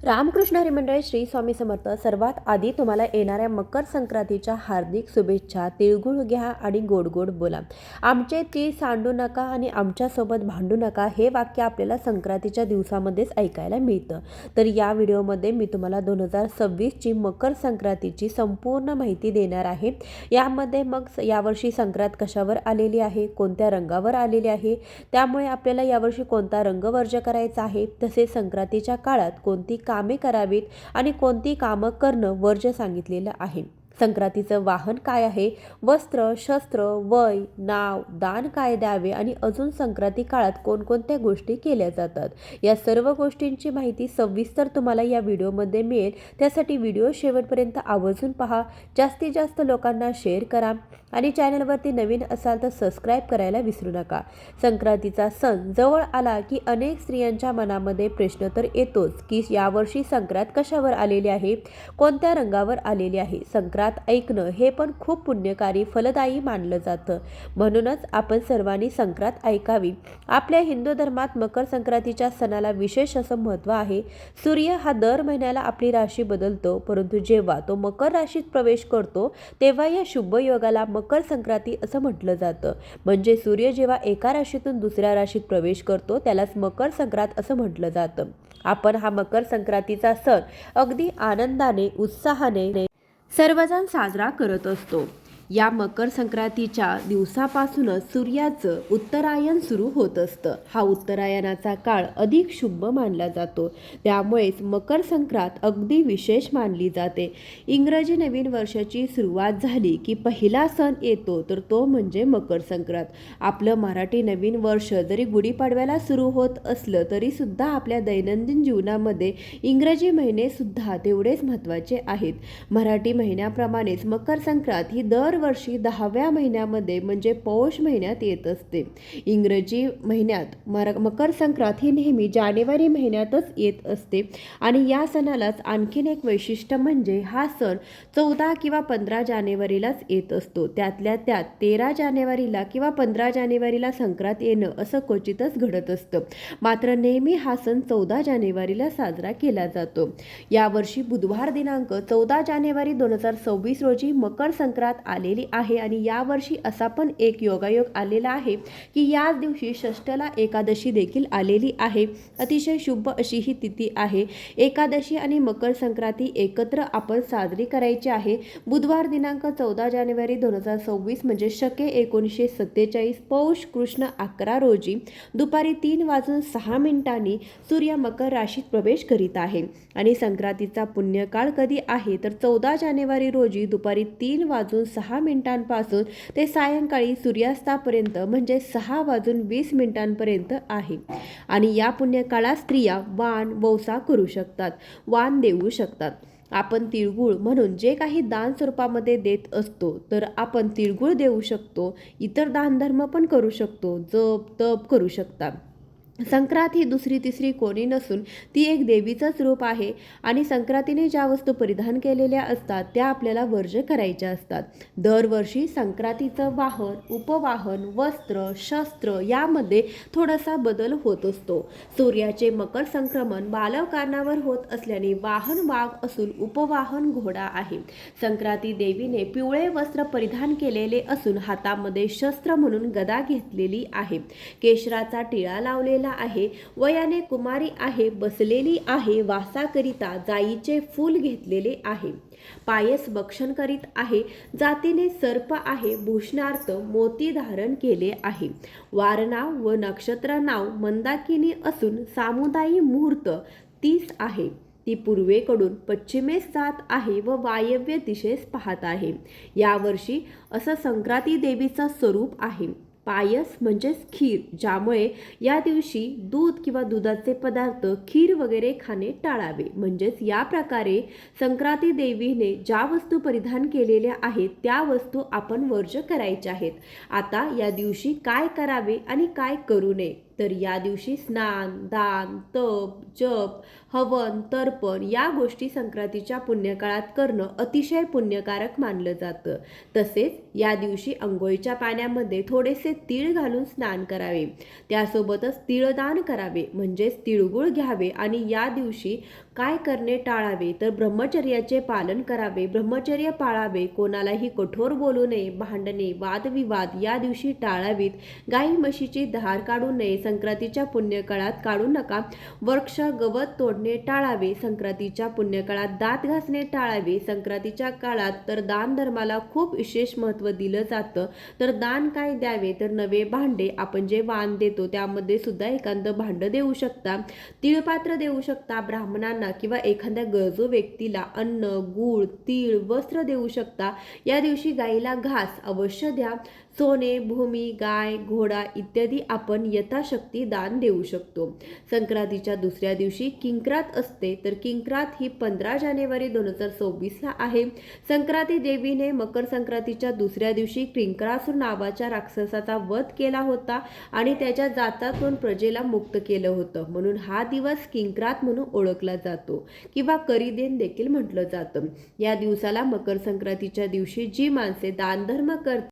रामकृष्ण हरी मंडळी, श्री स्वामी समर्थ. सर्वात आधी तुम्हाला येणाऱ्या मकर संक्रांतीच्या हार्दिक शुभेच्छा. तिळगुळ घ्या आणि गोड गोड बोला. आमचे तीळ सांडू नका आणि आमच्यासोबत भांडू नका, हे वाक्य आपल्याला संक्रांतीच्या दिवसामध्येच ऐकायला मिळतं. तर या व्हिडिओमध्ये मी तुम्हाला 2026ची मकर संक्रांतीची संपूर्ण माहिती देणार आहे. यामध्ये मग यावर्षी संक्रांत कशावर आलेली आहे, कोणत्या रंगावर आलेली आहे, त्यामुळे आपल्याला यावर्षी कोणता रंग वर्ज करायचा आहे, तसेच संक्रांतीच्या काळात कोणती कामे करावीत आणि कोणती कामं करणं वर्ज सांगितलेलं आहे. संक्रांतीचं वाहन काय आहे, वस्त्र, शस्त्र, वय, नाव, दान काय द्यावे आणि अजून संक्रांती काळात कोणकोणत्या गोष्टी केल्या जातात, या सर्व गोष्टींची माहिती सविस्तर तुम्हाला या व्हिडिओमध्ये मिळेल. त्यासाठी व्हिडिओ शेवटपर्यंत आवर्जून पहा. जास्तीत जास्त लोकांना शेअर करा आणि चॅनलवरती नवीन असाल तर सबस्क्राईब करायला विसरू नका. संक्रांतीचा सण जवळ आला की अनेक स्त्रियांच्या मनामध्ये प्रश्न तर येतोच की यावर्षी संक्रांत कशावर आलेली आहे, कोणत्या रंगावर आलेली आहे. संक्रांत ऐकणं हे पण खूप पुण्यकारी, फलदायी मानलं जातं. म्हणूनच आपण सर्वांनी संक्रांत ऐकावी. आपल्या हिंदू धर्मात मकर संक्रांतीच्या सणाला विशेष असं महत्त्व आहे. सूर्य हा दर महिन्याला आपली राशी बदलतो, परंतु जेव्हा तो मकर राशीत प्रवेश करतो तेव्हा या शुभ योगाला मकर संक्रांती असं म्हटलं जातं. म्हणजे सूर्य जेव्हा एका राशीतून दुसऱ्या राशीत प्रवेश करतो त्यालाच मकर संक्रांत असं म्हटलं जातं. आपण हा मकर संक्रांतीचा सण अगदी आनंदाने, उत्साहाने सर्वजण साजरा करत असतो. या मकर संक्रांतीच्या दिवसापासूनच सूर्याचं उत्तरायण सुरू होत असतं. हा उत्तरायणाचा काळ अधिक शुभ मानला जातो, त्यामुळेच मकर संक्रांत अगदी विशेष मानली जाते. इंग्रजी नवीन वर्षाची सुरुवात झाली की पहिला सण येतो तर तो म्हणजे मकर संक्रांत. आपलं मराठी नवीन वर्ष जरी गुढीपाडव्याला सुरू होत असलं तरी सुद्धा आपल्या दैनंदिन जीवनामध्ये इंग्रजी महिने सुद्धा तेवढेच महत्त्वाचे आहेत. मराठी महिन्याप्रमाणेच मकर संक्रांत ही दरवर्षी 10व्या महिन्यामध्ये म्हणजे पौष महिन्यात येत असते. इंग्रजी महिन्यात मकर संक्रांत ही नेहमी जानेवारी महिन्यातच येत असते आणि या सणालाच आणखीन एक वैशिष्ट्य म्हणजे हा सण 14 किंवा 15 जानेवारीलाच येत असतो. त्यातल्या त्यात 13 जानेवारीला किंवा 15 जानेवारीला संक्रांत येणं असं क्वचितच घडत असतं. मात्र नेहमी हा सण 14 जानेवारीला साजरा केला जातो. यावर्षी बुधवार दिनांक 14 जानेवारी 2026 रोजी मकर संक्रांत आलेली आहे आणि यावर्षी असा पण एक योगायोग आलेला आहे की याच दिवशी षष्ठला एकादशी देखील आलेली आहे. अतिशय शुभ अशी ही तिथी आहे. एकादशी आणि मकर संक्रांती एकत्र आपण साजरी करायची आहे. बुधवार दिनांक 14 जानेवारी 2026 म्हणजे शके 1947 पौष कृष्ण 11 रोजी दुपारी 3:06 सूर्य मकर राशीत प्रवेश करीत आहे आणि संक्रांतीचा पुण्यकाळ कधी आहे तर 14 जानेवारी रोजी दुपारी 3:06 ते सायंकाळी सूर्यास्तापर्यंत म्हणजे 6:20 आहे. आणि या पुण्यकाळात स्त्रिया वाण वौसा करू शकतात, वाण देऊ शकतात. आपण तिळगुळ म्हणून जे काही दान स्वरूपामध्ये देत असतो तर आपण तिळगुळ देऊ शकतो. इतर दानधर्म पण करू शकतो, जप तप करू शकता. संक्रांत ही दुसरी तिसरी कोणी नसून ती एक देवीचंच रूप आहे आणि संक्रांतीने ज्या वस्तू परिधान केलेल्या असतात त्या आपल्याला वर्ज करायच्या असतात. दरवर्षी संक्रांतीचं वाहन, उपवाहन, वस्त्र, शस्त्र यामध्ये थोडासा बदल होत असतो. सूर्याचे मकर संक्रमण बालव कारणावर होत असल्याने वाहन वाघ असून उपवाहन घोडा आहे. संक्रांती देवीने पिवळे वस्त्र परिधान केलेले असून हातामध्ये शस्त्र म्हणून गदा घेतलेली आहे. केशराचा टिळा लावलेला आहे. वयाने कुमारी आहे, बसलेली आहे. वासाकरिता जाईचे फूल घेतलेले आहे. पायस भक्षण करीत आहे. जातीने सर्प आहे. भूषणार्थ मोती धारण केले आहे. वारनाव व नक्षत्र नाव मंदाकिनी असून सामुदायी मुहूर्त 30 आहे. ती पूर्वेकडून पश्चिमेस जात आहे व वायव्य दिशेस पाहत आहे. यावर्षी असं संक्रांती देवीचं स्वरूप आहे. पायस म्हणजेच खीर, ज्यामुळे या दिवशी दूध किंवा दुधाचे पदार्थ, खीर वगैरे खाणे टाळावे. म्हणजेच या प्रकारे संक्रांती देवीने ज्या वस्तू परिधान केलेल्या आहेत त्या वस्तू आपण वर्ज करायच्या आहेत. आता या दिवशी काय करावे आणि काय करू नये तर या दिवशी स्नान, दान, तप, जप, हवन, तर्पण या गोष्टी संक्रांतीच्या पुण्यकाळात करणं अतिशय पुण्यकारक मानलं जातं. तसेच या दिवशी अंघोळीच्या पाण्यामध्ये थोडेसे तीळ घालून स्नान करावे. त्यासोबतच तिळदान करावे म्हणजेच तिळगुळ घ्यावे आणि या दिवशी काय करणे टाळावे तर ब्रह्मचर्याचे पालन करावे, ब्रह्मचर्य पाळावे, कोणालाही कठोर बोलू नये, भांडणे वादविवाद या दिवशी टाळावीत, गाई म्हशीची धार काढू नये, संक्रांतीच्या पुण्यकाळात काढू नका, वृक्ष गवत तोडणे टाळावे, संक्रांतीच्या पुण्यकाळात दात घासणे टाळावे, संक्रांतीच्या काळात तर दान धर्माला खूप विशेष महत्त्व दिलं जातं. तर दान काय द्यावे तर नवे भांडे, आपण जे वाण देतो त्यामध्ये सुद्धा एखादं भांडं देऊ शकता, तिळपात्र देऊ शकता ब्राह्मणांना किंवा एखाद्या गरजू व्यक्तीला अन्न, गूळ, तीळ, वस्त्र देऊ शकता. या दिवशी गाईला घास अवश्य द्या. सोने, भूमी, गाय, घोडा इत्यादी आपण यथाशक्ती दान देऊ शकतो. संक्रांतीच्या दुसऱ्या दिवशी किंक्रात असते, तर किंक्रात ही 15 जानेवारी 2024 आहे. संक्रांती देवीने मकर संक्रांतीच्या दुसऱ्या दिवशी किंक्रासूर नावाच्या राक्षसाचा वध केला होता आणि त्याच्या जाचातून प्रजेला मुक्त केलं होतं, म्हणून हा दिवस किंक्रात म्हणून ओळखला जातो किंवा करीदेन देखील म्हटलं जातं. या दिवसाला मकर संक्रांतीच्या दिवशी जी माणसे दानधर्म करतात,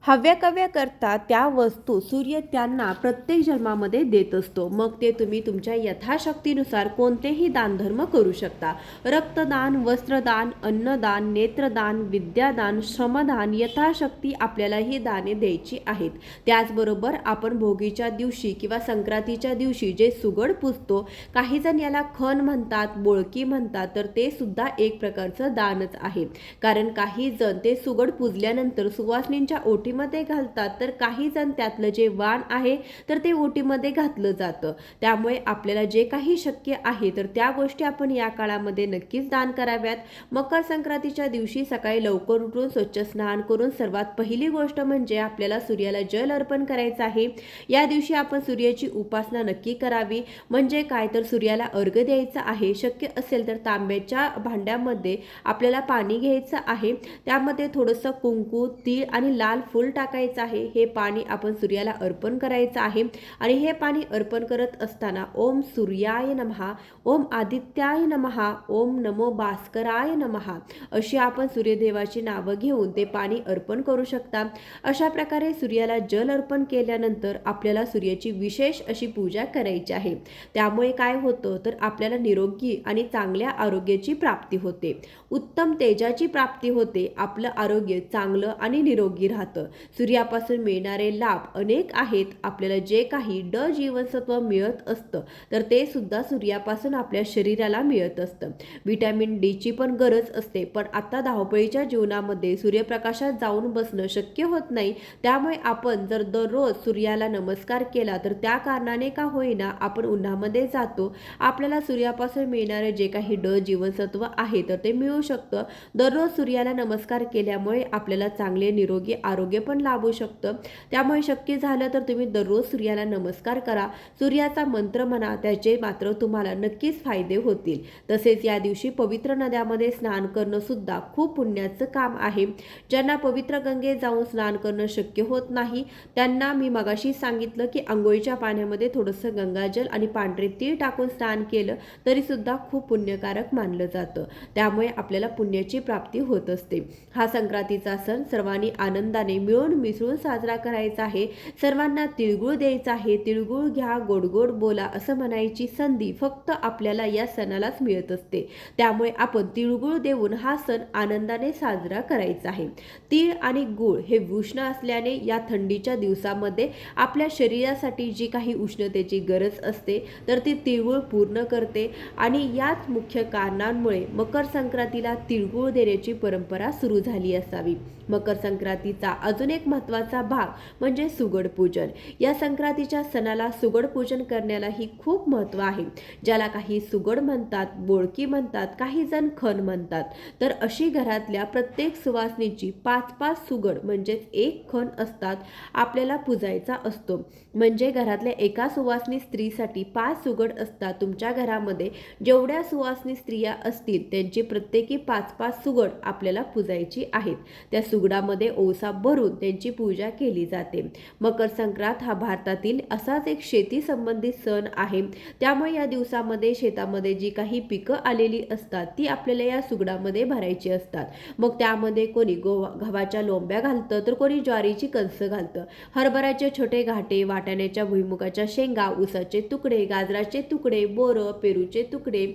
हव्यकव्य करतात, त्या वस्तू सूर्य त्यांना प्रत्येक जन्मामध्ये देत असतो. मग ते तुम्ही तुमच्या यथाशक्तीनुसार कोणतेही दानधर्म करू शकता. रक्तदान, वस्त्रदान, अन्नदान, नेत्रदान, विद्यादान, श्रमदान यथाशक्ती आपल्याला ही दाने द्यायची आहेत. त्याचबरोबर आपण भोगीच्या दिवशी किंवा संक्रांतीच्या दिवशी जे सुगड पुजतो, काही जण याला खण म्हणतात, बोळकी म्हणतात, तर ते सुद्धा एक प्रकारचं दानच आहे. कारण काही जण ते सुगड पुजल्यानंतर सुवासिनींच्या ओटी मध्ये घालतात, तर काही जण त्यातलं जे वाण आहे तर ते ओटीमध्ये घातलं जातं. त्यामुळे आपल्याला जे काही शक्य आहे तर त्या गोष्टी आपण या काळामध्ये नक्कीच दान कराव्यात. मकर संक्रांतीच्या दिवशी सकाळी लवकर उठून स्वच्छ स्नान करून सर्वात पहिली गोष्ट म्हणजे आपल्याला सूर्याला जल अर्पण करायचं आहे. या दिवशी आपण सूर्याची उपासना नक्की करावी. म्हणजे काय तर सूर्याला अर्घ्य द्यायचं आहे. शक्य असेल तर तांब्याच्या भांड्यामध्ये आपल्याला पाणी घ्यायचं आहे, त्यामध्ये थोडंसं कुंकू, तीळ आणि लाल फूल टाकायचं आहे. हे पाणी आपण सूर्याला अर्पण करायचं आहे आणि हे पाणी अर्पण करत असताना ओम सूर्याय नमः, ओम आदित्याय नमः, ओम नमो भास्कराय नमः अशी आपण सूर्यदेवाची नावं घेऊन ते पाणी अर्पण करू शकता. अशा प्रकारे सूर्याला जल अर्पण केल्यानंतर आपल्याला सूर्याची विशेष अशी पूजा करायची आहे. त्यामुळे काय होतं तर आपल्याला निरोगी आणि चांगल्या आरोग्याची प्राप्ती होते, उत्तम तेजाची प्राप्ती होते, आपलं आरोग्य चांगलं आणि निरोगी राहतं. सूर्यापासून मिळणारे लाभ अनेक आहेत. आपल्याला जे काही जीवनसत्व मिळत असतं तर ते सुद्धा सूर्यापासून आपल्या शरीराला मिळत असतं. व्हिटॅमिन डी ची पण गरज असते, पण आता धावपळीच्या जीवनामध्ये सूर्यप्रकाशात जाऊन बसणं शक्य होत नाही. त्यामुळे आपण जर दररोज सूर्याला नमस्कार केला तर त्या कारणाने का होईना आपण उन्हामध्ये जातो, आपल्याला सूर्यापासून मिळणारे जे काही जीवनसत्व आहे तर ते मिळू शकतं. दररोज सूर्याला नमस्कार केल्यामुळे आपल्याला चांगले निरोगी आरोग्य पण लाभू शकतं. त्यामुळे शक्य झालं तर तुम्ही दररोज सूर्याला नमस्कार करा, सूर्याचा मंत्र म्हणा, त्याचे मात्र तुम्हाला नक्कीच फायदे होतील. तसेच या दिवशी पवित्र नद्यामध्ये स्नान करणं सुद्धा खूप पुण्याचं काम आहे. ज्यांना पवित्र गंगेत जाऊन स्नान करणं शक्य होत नाही त्यांना मी मगाशी सांगितलं की आंघोळीच्या पाण्यामध्ये थोडंसं गंगाजल आणि पांढरे तीळ टाकून स्नान केलं तरी सुद्धा खूप पुण्यकारक मानलं जातं. त्यामुळे आपल्याला पुण्याची प्राप्ती होत असते. हा संक्रांतीचा सण सर्वांनी आनंदाने मिळून मिसळून साजरा करायचा आहे. सर्वांना तिळगुळ द्यायचा आहे. तिळगुळ घ्या, गोड गोड बोला असं म्हणायची संधी फक्त आपल्याला या सणालाच मिळत असते. त्यामुळे आपण तिळगुळ देऊन हा सण आनंदाने साजरा करायचा आहे. तीळ आणि गुळ हे उष्ण असल्याने या थंडीच्या दिवसामध्ये आपल्या शरीरासाठी जी काही उष्णतेची गरज असते तर ती तिळगुळ पूर्ण करते आणि याच मुख्य कारणांमुळे मकर संक्रांतीला तिळगुळ देण्याची परंपरा सुरू झाली असावी. मकर संक्रांतीचा अजून एक महत्त्वाचा भाग म्हणजे सुगड पूजन. या संक्रांतीच्या सणाला सुगड पूजन करण्यालाही खूप महत्त्व आहे. ज्याला काही सुगड म्हणतात, बोळकी म्हणतात, काही जण खण म्हणतात. तर अशी घरातल्या प्रत्येक सुवासिनीची 5-5 सुगड म्हणजेच एक खण असतात आपल्याला पूजायचा असतो. म्हणजे घरातल्या एका सुवासिनी स्त्रीसाठी 5 सुगड असतात. तुमच्या घरामध्ये जेवढ्या सुवासिनी स्त्रिया असतील त्यांची प्रत्येकी 5-5 सुगड आपल्याला पूजायची आहेत. त्या सुगडामध्ये ओसा भरून भरून त्यांची पूजा केली जाते. मकर संक्रांत हा भारतातील असाच एक शेती संबंधित सण आहे. त्यामुळे या दिवसामध्ये शेतामध्ये जी काही पिकं आलेली असतात ती आपल्याला या सुगडामध्ये भरायची असतात. मग त्यामध्ये कोणी गव्हाच्या लोंब्या घालतं, तर कोणी ज्वारीची कणसं घालतं. हरभऱ्याचे छोटे घाटे, वाटाण्याच्या भुईमुगाच्या शेंगा, ऊसाचे तुकडे, गाजराचे तुकडे, बोरं, पेरूचे तुकडे,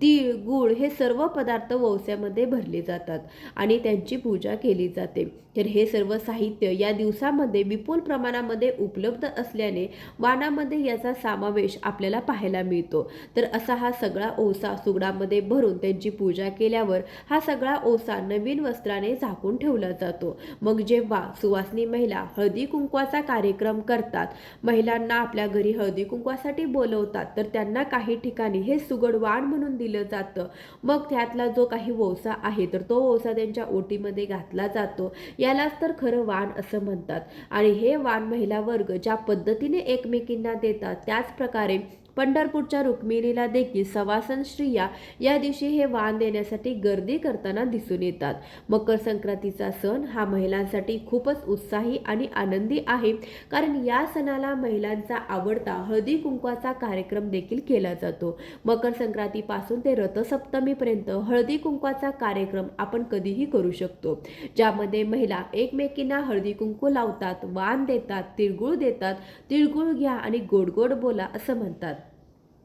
तीळ, गूळ हे सर्व पदार्थ वौस्यामध्ये भरले जातात आणि त्यांची पूजा केली जाते. तर हे सर्व साहित्य या दिवसामध्ये विपुल प्रमाणामध्ये उपलब्ध असल्याने वाणामध्ये याचा समावेश आपल्याला पाहायला मिळतो. तर असा हा सगळा ओसा सुगडामध्ये भरून त्यांची पूजा केल्यावर हा सगळा ओसा नवीन वस्त्राने झाकून ठेवला जातो. मग जेव्हा सुवासिनी महिला हळदी कुंकवाचा कार्यक्रम करतात, महिलांना आपल्या घरी हळदी कुंकवासाठी बोलवतात, तर त्यांना काही ठिकाणी हे सुगड वाण म्हणून दिलं जातं. मग त्यातला जो काही ओसा आहे तर तो ओसा त्यांच्या ओटीमध्ये घातला जातो. यालाच तर खरं वाण असं म्हणतात. आणि हे वाण महिला वर्ग ज्या पद्धतीने एकमेकींना देतात त्याच प्रकारे पंढरपूरच्या रुक्मिणीला देखील सवासन स्त्रिया या दिवशी हे वाण देण्यासाठी गर्दी करताना दिसून येतात. मकर संक्रांतीचा सण हा महिलांसाठी खूपच उत्साही आणि आनंदी आहे, कारण या सणाला महिलांचा आवडता हळदी कुंकवाचा कार्यक्रम देखील केला जातो. मकर संक्रांतीपासून ते रथसप्तमीपर्यंत हळदी कुंकवाचा कार्यक्रम आपण कधीही करू शकतो, ज्यामध्ये महिला एकमेकींना हळदी कुंकू लावतात, वाण देतात, तिळगुळ देतात. तिळगुळ घ्या आणि गोड गोड बोला असं म्हणतात.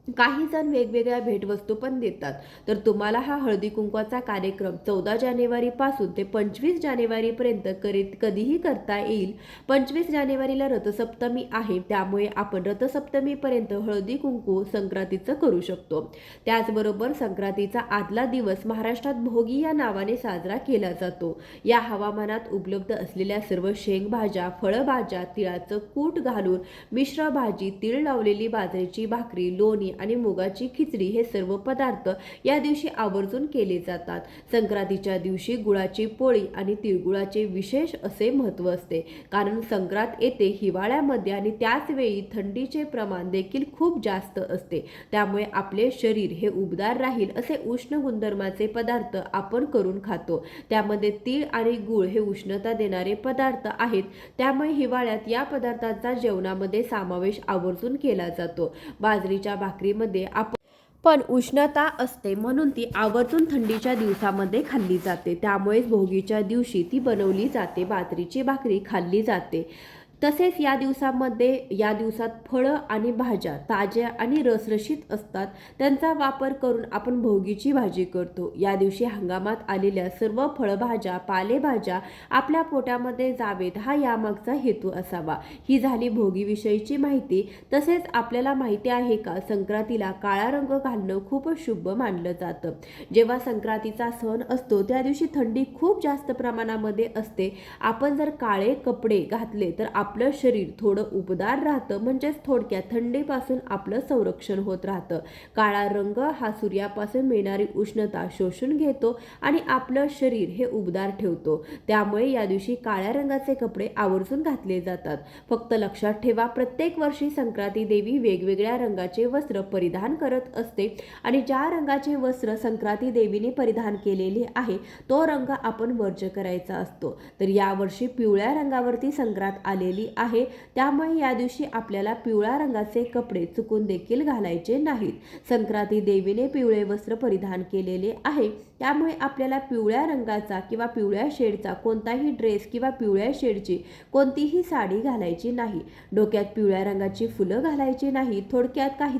काही जण वेगवेगळ्या भेटवस्तू पण देतात. तर तुम्हाला हा हळदी कुंकवाचा कार्यक्रम 14 जानेवारीपासून ते 25 जानेवारीपर्यंत कधीही करता येईल. 25 जानेवारीला रथसप्तमी आहे, त्यामुळे आपण रथसप्तमीपर्यंत हळदी कुंकू संक्रांतीचं करू शकतो. त्याचबरोबर संक्रांतीचा आदला दिवस महाराष्ट्रात भोगी या नावाने साजरा केला जातो. या हवामानात उपलब्ध असलेल्या सर्व शेंगभाज्या, फळभाज्या, तिळाचं कूट घालून मिश्र भाजी, तीळ लावलेली बाजरीची भाकरी, लोणी आणि मुगाची खिचडी हे सर्व पदार्थ या दिवशी आवर्जून केले जातात. संक्रांतीच्या दिवशी गुळाची पोळी आणि तिळगुळाचे विशेष असे महत्त्व असते, कारण संक्रांत येते हिवाळ्यामध्ये आणि त्याच वेळी थंडीचे प्रमाण देखील खूप जास्त असते. त्यामुळे आपले शरीर हे उबदार राहील असे उष्ण गुणधर्माचे पदार्थ आपण करून खातो. त्यामध्ये तीळ आणि गूळ हे उष्णता देणारे पदार्थ आहेत, त्यामुळे हिवाळ्यात या पदार्थांचा जेवणामध्ये समावेश आवर्जून केला जातो. बाजरीच्या भाकरीमध्ये पण उष्णता असते, म्हणून ती आवर्जून थंडीच्या दिवसामध्ये खाल्ली जाते. त्यामुळेच भोगीच्या दिवशी ती बनवली जाते, बाजरीची भाकरी खाल्ली जाते. तसेच या दिवसात फळं आणि भाज्या ताज्या आणि रसरशीत असतात, त्यांचा वापर करून आपण भोगीची भाजी करतो. या दिवशी हंगामात आलेल्या सर्व फळभाज्या, पालेभाज्या आपल्या पोटामध्ये जावेत, हा यामागचा हेतू असावा. ही झाली भोगीविषयीची माहिती. तसेच आपल्याला माहिती आहे का, संक्रांतीला काळा रंग घालणं खूपच शुभ मानलं जातं. जेव्हा संक्रांतीचा सण असतो त्या दिवशी थंडी खूप जास्त प्रमाणामध्ये असते. आपण जर काळे कपडे घातले तर आपलं शरीर थोडं उबदार राहतं, म्हणजेच थोडक्यात थंडीपासून आपलं संरक्षण होत राहतं. काळा रंग हा सूर्यापासून मिळणारी उष्णता शोषून घेतो आणि आपलं शरीर हे उबदार ठेवतो. त्यामुळे या दिवशी काळ्या रंगाचे कपडे आवर्जून घातले जातात. फक्त लक्षात ठेवा, प्रत्येक वर्षी संक्रांती देवी वेगवेगळ्या रंगाचे वस्त्र परिधान करत असते आणि ज्या रंगाचे वस्त्र संक्रांती देवीने परिधान केलेले आहे तो रंग आपण वर्ज करायचा असतो. तर यावर्षी पिवळ्या रंगावरती संक्रांत आलेली आहे, त्यामुळे या दिवशी आपल्याला पिवळ्या रंगाचे कपडे चुकून देखील घालायचे नाहीत. संक्रांती देवीने पिवळे वस्त्र परिधान केलेले आहे, त्यामुळे आपल्याला पिवळ्या रंगाचा किंवा पिवळ्या शेडचा कोणताही ड्रेस किंवा पिवळ्या शेडची कोणतीही साडी घालायची नाही. डोक्यात पिवळ्या रंगाची फुलं घालायची नाही. थोडक्यात काही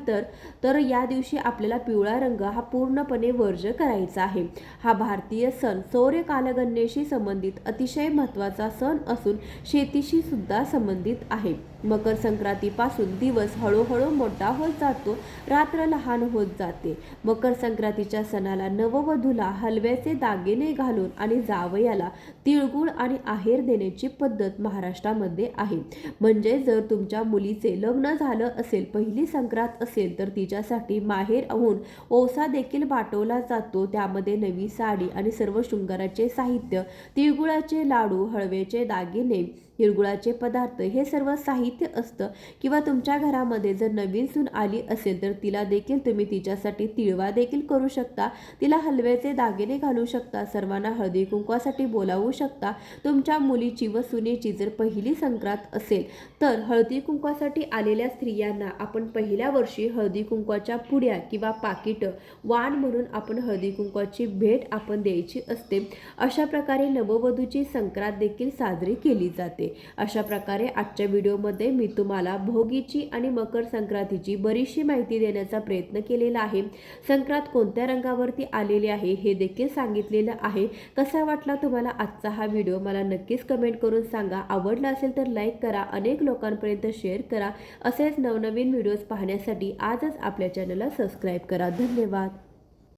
तर या दिवशी आपल्याला पिवळा रंग हा पूर्णपणे वर्ज करायचा आहे. हा भारतीय सण सौर कालगणनेशी संबंधित अतिशय महत्त्वाचा सण असून शेतीशी सुद्धा संबंधित आहे. मकर संक्रांतीपासून दिवस हळूहळू मोठा होत जातो, रात्र लहान होत जाते. मकर संक्रांतीच्या सणाला नववधूला हलव्याचे दागिने घालून आणि जावयाला तिळगुळ आणि आहेर देण्याची पद्धत महाराष्ट्रामध्ये आहे. म्हणजे जर तुमच्या मुलीचे लग्न झालं असेल, पहिली संक्रांत असेल, तर तिच्यासाठी माहेरहून ओसा देखील पाठवला जातो. त्यामध्ये नवी साडी आणि सर्व शृंगाराचे साहित्य, तिळगुळाचे लाडू, हळव्याचे दागिने, तिळगुळाचे पदार्थ हे सर्व साहित्य साहित्य असतं किंवा तुमच्या घरामध्ये जर नवीन सून आली असेल तर तिला देखील तुम्ही तिच्यासाठी तिळवा देखील करू शकता, तिला हलव्याचे दागिने घालू शकता, सर्वांना हळदी कुंकवासाठी बोलावू शकता. तुमच्या मुलीची व सुनेची जर पहिली संक्रांत असेल तर हळदी कुंकवासाठी आलेल्या स्त्रियांना आपण पहिल्या वर्षी हळदी कुंकवाच्या पुड्या किंवा पाकिटं वाण म्हणून आपण हळदी कुंकवाची भेट आपण द्यायची असते. अशा प्रकारे नववधूची संक्रांत देखील साजरी केली जाते. अशा प्रकारे आजच्या व्हिडिओमध्ये मी तुम्हाला भोगीची आणि मकर संक्रांतीची बरीचशी माहिती देण्याचा प्रयत्न केलेला आहे. संक्रांत कोणत्या रंगावरती आलेली आहे हे देखील सांगितलेलं आहे. कसा वाटला तुम्हाला आजचा हा व्हिडिओ मला नक्कीच कमेंट करून सांगा. आवडला असेल तर लाईक करा, अनेक लोकांपर्यंत शेअर करा. असेच नवनवीन व्हिडिओज पाहण्यासाठी आजच आपल्या चॅनलला सबस्क्राईब करा. धन्यवाद.